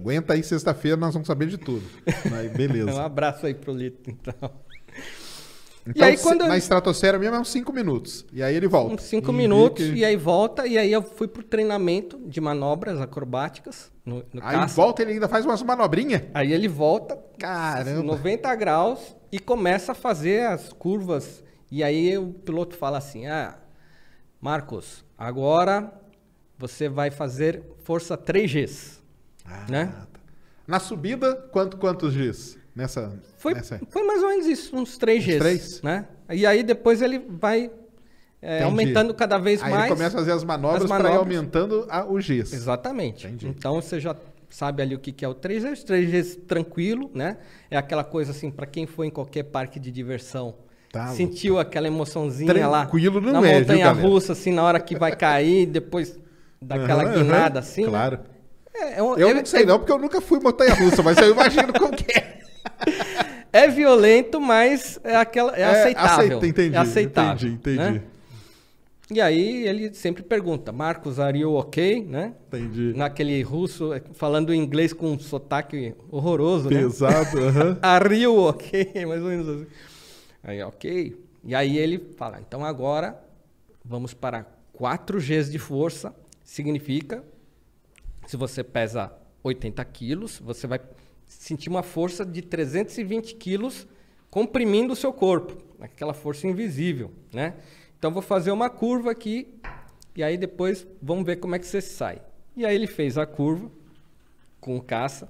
Aguenta aí, sexta-feira nós vamos saber de tudo. Aí, beleza. Um abraço aí pro Lito, então. Então, E aí, quando na estratosfera mesmo é uns 5 minutos. E aí ele volta. Uns 5 minutos, e aí volta, e aí eu fui pro treinamento de manobras acrobáticas no Aí caça. volta, ele ainda faz umas manobrinhas. Aí ele volta, Caramba. 90 graus, e começa a fazer as curvas. E aí o piloto fala assim, Marcos, agora você vai fazer força 3Gs, né? Tá. Na subida, quantos Gs? Foi mais ou menos isso, uns 3Gs, Uns 3? né? E aí depois ele vai aumentando cada vez aí mais. ele começa a fazer as manobras para ir aumentando os Gs. Exatamente. Entendi. Então você já sabe ali o que é o 3Gs. 3Gs tranquilo, né? É aquela coisa assim, para quem foi em qualquer parque de diversão, sentiu aquela emoçãozinha tranquilo lá não na é, montanha-russa, assim, na hora que vai cair, depois daquela guinada assim. Claro. Né? Eu não sei não, porque eu nunca fui montanha-russa, mas eu imagino como que é. É violento, mas é aceitável. Entendi, é aceitável. Entendi. Né? E aí ele sempre pergunta, Marcos, are you okay? Né? Entendi. Naquele russo, falando inglês com um sotaque horroroso, pesado, né? Are you okay? Mais ou menos assim. Aí, ok. E aí ele fala, então agora vamos para 4Gs de força. Significa, se você pesa 80 quilos, você vai sentir uma força de 320 quilos comprimindo o seu corpo. Aquela força invisível, né? Então, vou fazer uma curva aqui e aí depois vamos ver como é que você sai. E aí ele fez a curva com caça.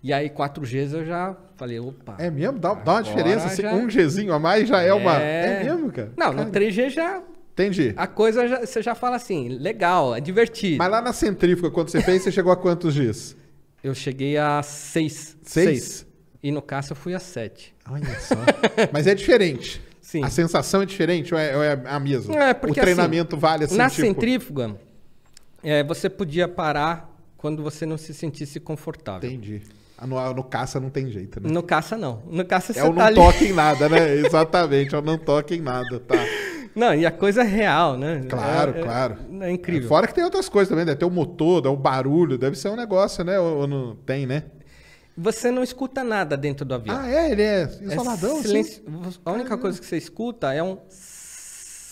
E aí 4Gs eu já falei, opa. É mesmo? Dá uma diferença. Assim, um Gzinho a mais já é uma... É mesmo, cara? Não, no 3G já... Entendi. A coisa, você já fala assim, legal, é divertido. Mas lá na centrífuga, quando você fez, você chegou a quantos Gs? Eu cheguei a 6. 6? E no caça eu fui a 7. Olha só. Mas é diferente. Sim. A sensação é diferente ou é a mesma? Porque, o treinamento assim, vale assim, na centrífuga, você podia parar quando você não se sentisse confortável. Entendi. No caça não tem jeito, né? No caça não. No caça você eu não toque em nada, né? Exatamente, eu não toque em nada, tá? Não, e a coisa é real, né? Claro, claro. É incrível. Fora que tem outras coisas também, deve ter o motor, o barulho, deve ser um negócio, né? Ou não tem, né? Você não escuta nada dentro do avião. Ele é isoladão? Silêncio. A única coisa que você escuta é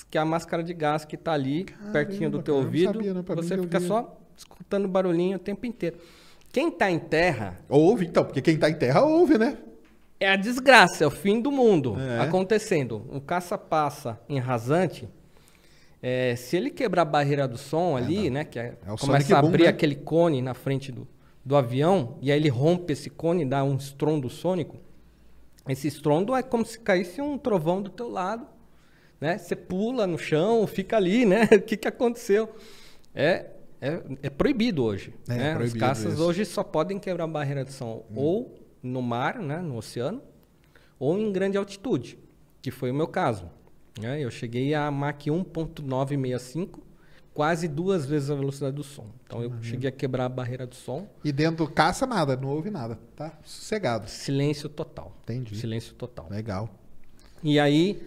que é a máscara de gás que tá ali, pertinho do teu ouvido. Sabia, não, você fica só escutando barulhinho o tempo inteiro. Quem tá em terra... Ouve, então, porque quem tá em terra ouve, né? É a desgraça, é o fim do mundo acontecendo. O caça passa em rasante, se ele quebrar a barreira do som ali, né? Que começa a abrir aquele cone na frente do avião, e aí ele rompe esse cone, dá um estrondo sônico. Esse estrondo é como se caísse um trovão do teu lado, né? Você pula no chão, fica ali, né? O que aconteceu? É proibido hoje. Né? Proibido. Os caças hoje só podem quebrar a barreira de som ou no mar, né? No oceano, ou em grande altitude, que foi o meu caso. Né? Eu cheguei a Mach 1.965, quase 2 vezes a velocidade do som. Então eu cheguei a quebrar a barreira do som. E dentro do caça nada, não ouve nada, tá? Sossegado. Silêncio total. Entendi. Silêncio total. Legal. E aí,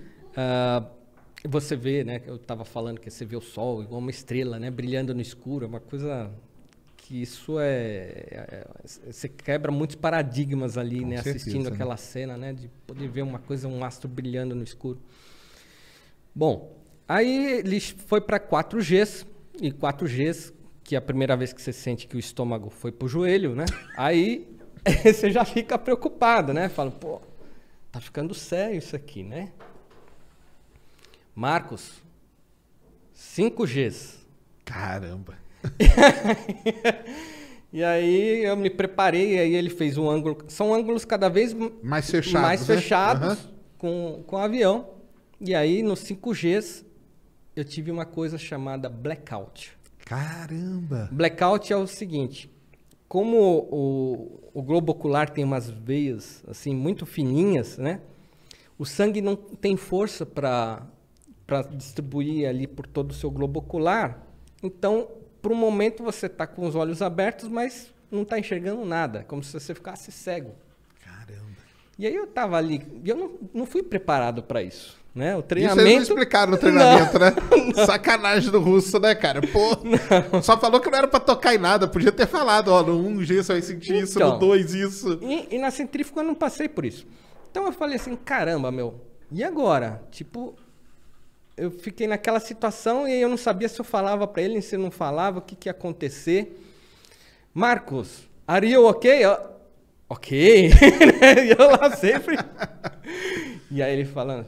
você vê, né? Eu estava falando que você vê o sol igual uma estrela, né? Brilhando no escuro, é uma coisa que isso você quebra muitos paradigmas ali, né? Certeza, assistindo aquela cena, né? De poder ver uma coisa, um astro brilhando no escuro. Bom, aí ele foi para 4Gs, e 4Gs, que é a primeira vez que você sente que o estômago foi pro joelho, né? Aí você já fica preocupado, né? Fala, pô, tá ficando sério isso aqui, né? Marcos, 5Gs. Caramba. E aí eu me preparei, aí ele fez um ângulo. São ângulos cada vez mais fechados, com o avião. E aí nos 5Gs eu tive uma coisa chamada blackout. Caramba! Blackout é o seguinte: como o globo ocular tem umas veias assim muito fininhas, né? O sangue não tem força para distribuir ali por todo o seu globo ocular. Então, por um momento você está com os olhos abertos, mas não está enxergando nada, como se você ficasse cego. Caramba! E aí eu estava ali, e eu não fui preparado para isso. né? O treinamento... Isso eles não explicaram no treinamento, né? Sacanagem do russo, né, cara? Pô, só falou que não era pra tocar em nada. Podia ter falado, ó, no 1G você vai sentir isso, no 2 isso. E na centrífuga eu não passei por isso. Então eu falei assim, caramba, meu, e agora? Tipo, eu fiquei naquela situação e eu não sabia se eu falava pra ele, se eu não falava, o que ia acontecer. Marcos, are you okay? Ok. E eu lá sempre. E aí ele falando,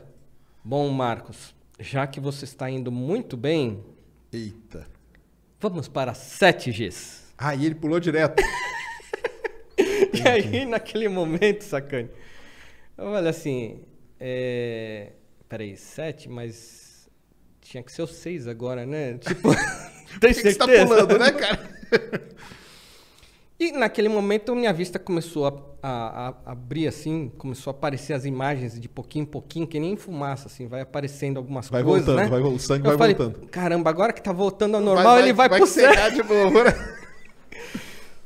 bom, Marcos, já que você está indo muito bem... Eita. Vamos para 7Gs. Ah, e ele pulou direto. E aí, naquele momento, sacane, eu falei assim, peraí, 7, mas tinha que ser o 6 agora, né? Tipo, tem certeza? Você tá pulando, né, cara? E naquele momento minha vista começou a abrir assim, começou a aparecer as imagens de pouquinho em pouquinho, que nem fumaça, assim, vai aparecendo algumas coisas, voltando, né? O sangue vai voltando. Caramba, agora que tá voltando ao normal, ele vai pro céu. De novo, né?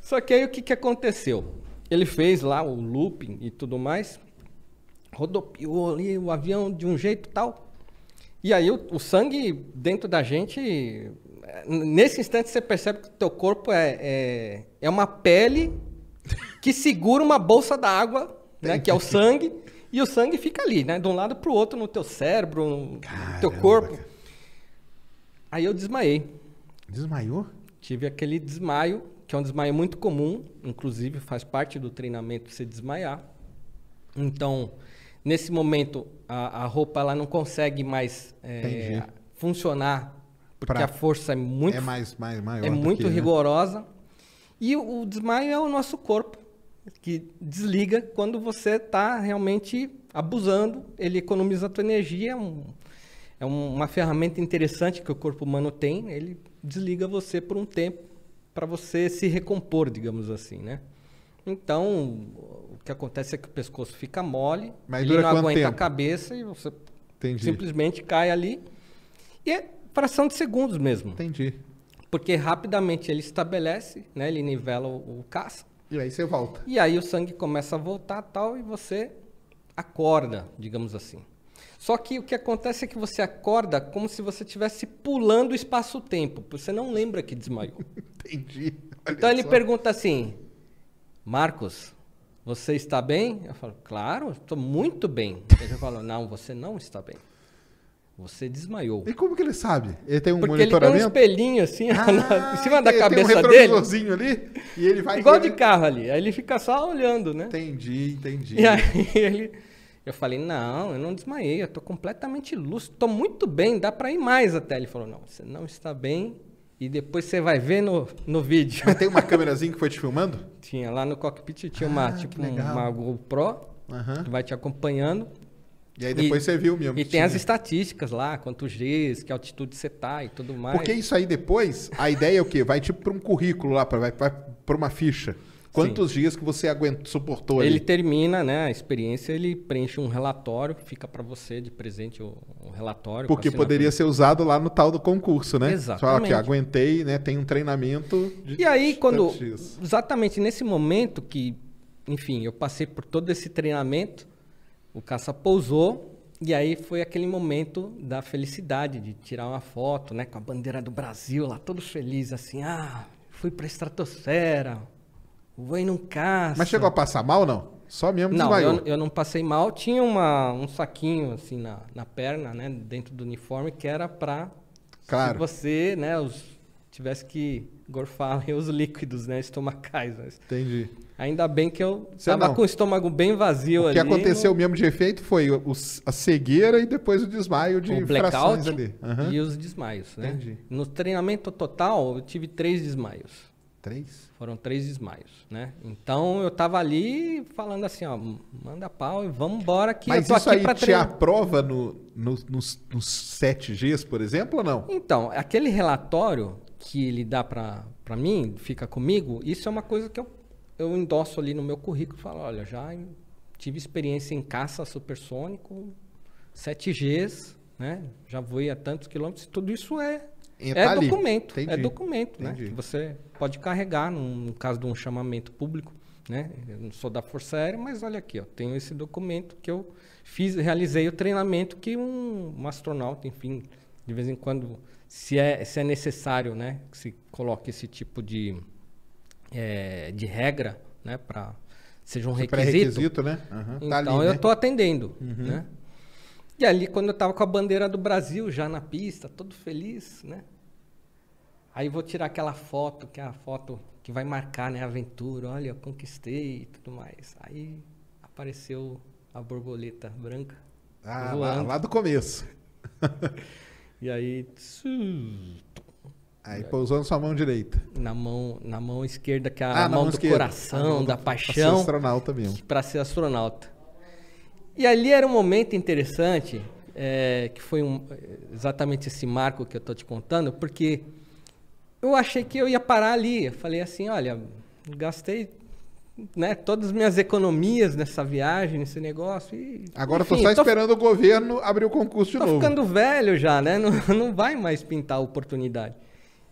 Só que aí o que aconteceu? Ele fez lá o looping e tudo mais, rodopiou ali o avião de um jeito e tal, e aí o sangue dentro da gente... Nesse instante você percebe que o teu corpo é uma pele que segura uma bolsa d'água, né, que é o sangue, e o sangue fica ali, né, de um lado para o outro no teu cérebro, no teu corpo. Aí eu desmaiei. Desmaiou? Tive aquele desmaio, que é um desmaio muito comum, inclusive faz parte do treinamento você desmaiar. Então, nesse momento, a roupa ela não consegue mais funcionar, porque a força é muito, maior muito rigorosa. Né? E o desmaio é o nosso corpo, que desliga quando você está realmente abusando. Ele economiza a tua energia. É uma ferramenta interessante que o corpo humano tem. Ele desliga você por um tempo para você se recompor, digamos assim, né? Então, o que acontece é que o pescoço fica mole, ele não aguenta a cabeça e você simplesmente cai ali. E é fração de segundos mesmo. Entendi. Porque rapidamente ele estabelece, né? Ele nivela o caça. E aí você volta. E aí o sangue começa a voltar tal e você acorda, digamos assim. Só que o que acontece é que você acorda como se você estivesse pulando o espaço-tempo. Você não lembra que desmaiou. Entendi. Então ele pergunta assim, Marcos, você está bem? Eu falo, claro, estou muito bem. Ele fala, não, você não está bem. Você desmaiou. E como que ele sabe? Ele tem um Porque monitoramento? Ele tem um espelhinho assim em cima da cabeça tem um retrovisorzinho ali e ele vai... Igual de carro ali. Aí ele fica só olhando, né? Entendi. E aí eu falei, não, eu não desmaiei, eu tô completamente lúcido, tô muito bem, dá para ir mais até. Ele falou, não, você não está bem e depois você vai ver no vídeo. Mas tem uma câmerazinha que foi te filmando? Tinha, lá no cockpit tinha uma GoPro que vai te acompanhando. E aí depois você viu mesmo. E tem as estatísticas lá, quantos Gs, que altitude você tá e tudo mais. Porque isso aí depois, a ideia é o quê? Vai tipo para um currículo lá, vai para uma ficha. Quantos dias que você suportou ali? Ele termina, né, a experiência, ele preenche um relatório, fica para você de presente o relatório. Porque poderia ser usado lá no tal do concurso, né? Exatamente. Só que aguentei, né, tem um treinamento de... E aí, exatamente nesse momento que, enfim, eu passei por todo esse treinamento, o caça pousou e aí foi aquele momento da felicidade de tirar uma foto, né, com a bandeira do Brasil lá, todo feliz, assim, fui para a estratosfera, vou ir num caça. Mas chegou a passar mal, não? Só mesmo desmaiou? Não, eu não passei mal, tinha um saquinho assim na perna, né, dentro do uniforme, que era para se você, né, tivesse que gorfar os líquidos, né, estomacais. Mas... Entendi. Ainda bem que eu estava com o estômago bem vazio ali. O que aconteceu mesmo de efeito foi a cegueira e depois o desmaio de frações ali. E os desmaios, né? Entendi. No treinamento total, eu tive 3 desmaios. 3? Foram 3 desmaios, né? Então, eu estava ali falando assim, ó, manda pau e vamos embora que eu tô aqui para treinar. Mas isso aí te aprova nos 7Gs, por exemplo, ou não? Então, aquele relatório que ele dá para mim, fica comigo, isso é uma coisa que eu endosso ali no meu currículo e falo, olha, já tive experiência em caça supersônico, 7Gs, né? Já voei a tantos quilômetros, tudo isso é documento. Entendi. É documento, Entendi. né? Que você pode carregar no caso de um chamamento público. né? Eu não sou da Força Aérea, mas olha aqui, ó, tenho esse documento que eu realizei o treinamento que um astronauta, enfim, de vez em quando, se é necessário, né, que se coloque esse tipo de regra, né, para seja um requisito, né? Então tá ali, eu estou atendendo, né? E ali, quando eu estava com a bandeira do Brasil já na pista, todo feliz, né? Aí vou tirar aquela foto, que é a foto que vai marcar, né, a aventura. Olha, eu conquistei e tudo mais. Aí apareceu a borboleta branca. Lá do começo. E aí... Aí pousou na sua mão direita. Na mão esquerda, que é a mão do coração, da paixão. Para ser astronauta mesmo. Para ser astronauta. E ali era um momento interessante, que foi exatamente esse marco que eu estou te contando, porque eu achei que eu ia parar ali. Eu falei assim, olha, gastei, né, todas as minhas economias nessa viagem, nesse negócio. Agora estou só esperando o governo abrir o concurso de novo. Estou ficando velho já, né? Não vai mais pintar a oportunidade.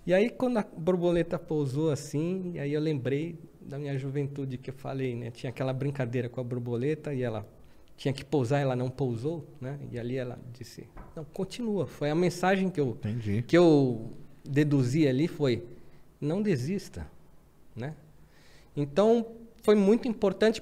E aí, quando a borboleta pousou assim, aí eu lembrei da minha juventude que eu falei, né? Tinha aquela brincadeira com a borboleta e ela tinha que pousar, ela não pousou, né? E ali ela disse, não, continua. Foi a mensagem que eu deduzi ali, foi, não desista, né? Então, foi muito importante